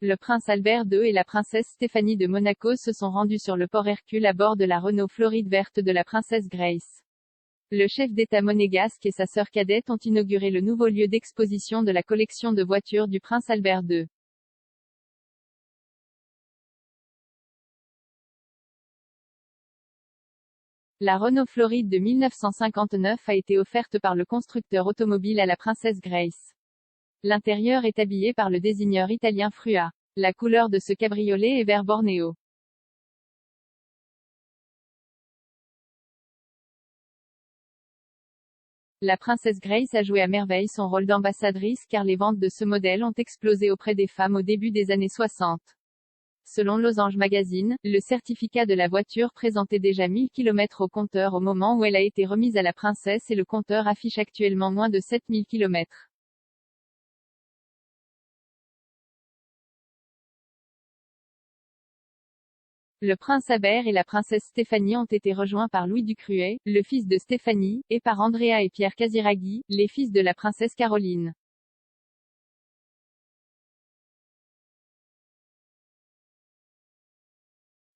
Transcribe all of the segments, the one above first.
le prince Albert II et la princesse Stéphanie de Monaco se sont rendus sur le port Hercule à bord de la Renault Floride verte de la princesse Grace. Le chef d'État monégasque et sa sœur cadette ont inauguré le nouveau lieu d'exposition de la collection de voitures du prince Albert II. La Renault Floride de 1959 a été offerte par le constructeur automobile à la princesse Grace. L'intérieur est habillé par le désigneur italien Frua. La couleur de ce cabriolet est vert bornéo. La princesse Grace a joué à merveille son rôle d'ambassadrice car les ventes de ce modèle ont explosé auprès des femmes au début des années 60. Selon Losange Magazine, le certificat de la voiture présentait déjà 1000 km au compteur au moment où elle a été remise à la princesse et le compteur affiche actuellement moins de 7000 km. Le prince Albert et la princesse Stéphanie ont été rejoints par Louis Ducruet, le fils de Stéphanie, et par Andrea et Pierre Casiraghi, les fils de la princesse Caroline.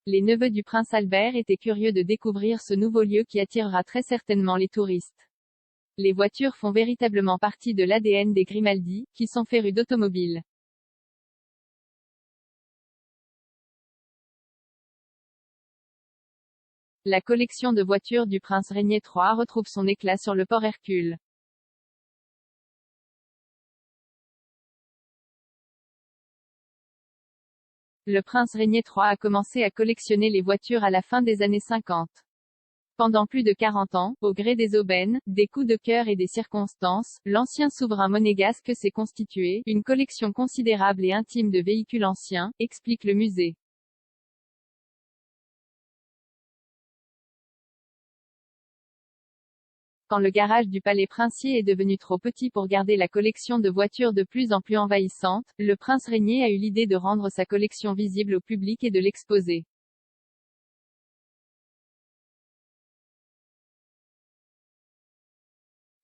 Les neveux du prince Albert étaient curieux de découvrir ce nouveau lieu qui attirera très certainement les touristes. Les voitures font véritablement partie de l'ADN des Grimaldi, qui sont férus d'automobiles. La collection de voitures du prince Régnier III retrouve son éclat sur le port Hercule. Le prince Régnier III a commencé à collectionner les voitures à la fin des années 50. Pendant plus de 40 ans, au gré des aubaines, des coups de cœur et des circonstances, l'ancien souverain monégasque s'est constitué une collection considérable et intime de véhicules anciens, explique le musée. Quand le garage du palais princier est devenu trop petit pour garder la collection de voitures de plus en plus envahissante, le prince Régnier a eu l'idée de rendre sa collection visible au public et de l'exposer.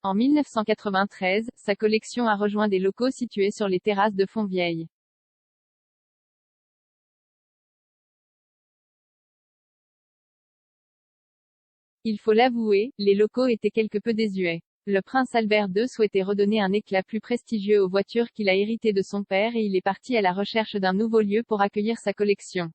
En 1993, sa collection a rejoint des locaux situés sur les terrasses de Fontvieille. Il faut l'avouer, les locaux étaient quelque peu désuets. Le prince Albert II souhaitait redonner un éclat plus prestigieux aux voitures qu'il a héritées de son père et il est parti à la recherche d'un nouveau lieu pour accueillir sa collection.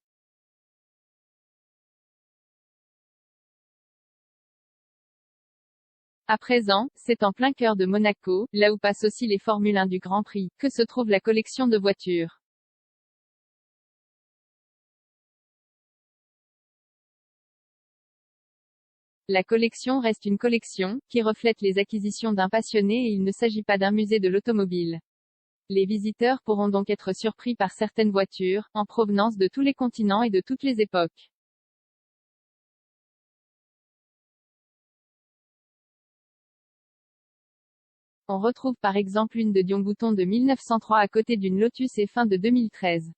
À présent, c'est en plein cœur de Monaco, là où passent aussi les Formule 1 du Grand Prix, que se trouve la collection de voitures. La collection reste une collection, qui reflète les acquisitions d'un passionné et il ne s'agit pas d'un musée de l'automobile. Les visiteurs pourront donc être surpris par certaines voitures, en provenance de tous les continents et de toutes les époques. On retrouve par exemple une de Dion Bouton de 1903 à côté d'une Lotus F1 de 2013.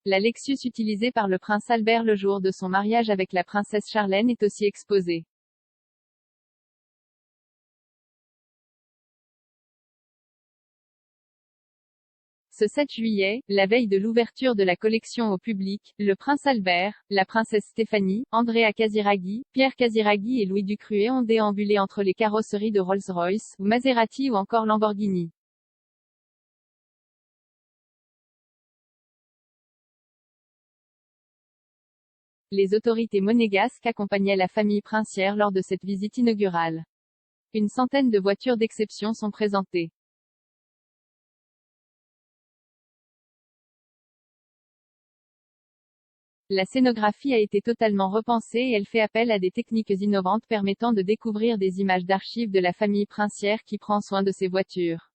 La Lexus utilisée par le prince Albert le jour de son mariage avec la princesse Charlène est aussi exposée. Ce 7 juillet, la veille de l'ouverture de la collection au public, le prince Albert, la princesse Stéphanie, Andrea Casiraghi, Pierre Casiraghi et Louis Ducruet ont déambulé entre les carrosseries de Rolls-Royce, Maserati ou encore Lamborghini. Les autorités monégasques accompagnaient la famille princière lors de cette visite inaugurale. Une centaine de voitures d'exception sont présentées. La scénographie a été totalement repensée et elle fait appel à des techniques innovantes permettant de découvrir des images d'archives de la famille princière qui prend soin de ses voitures.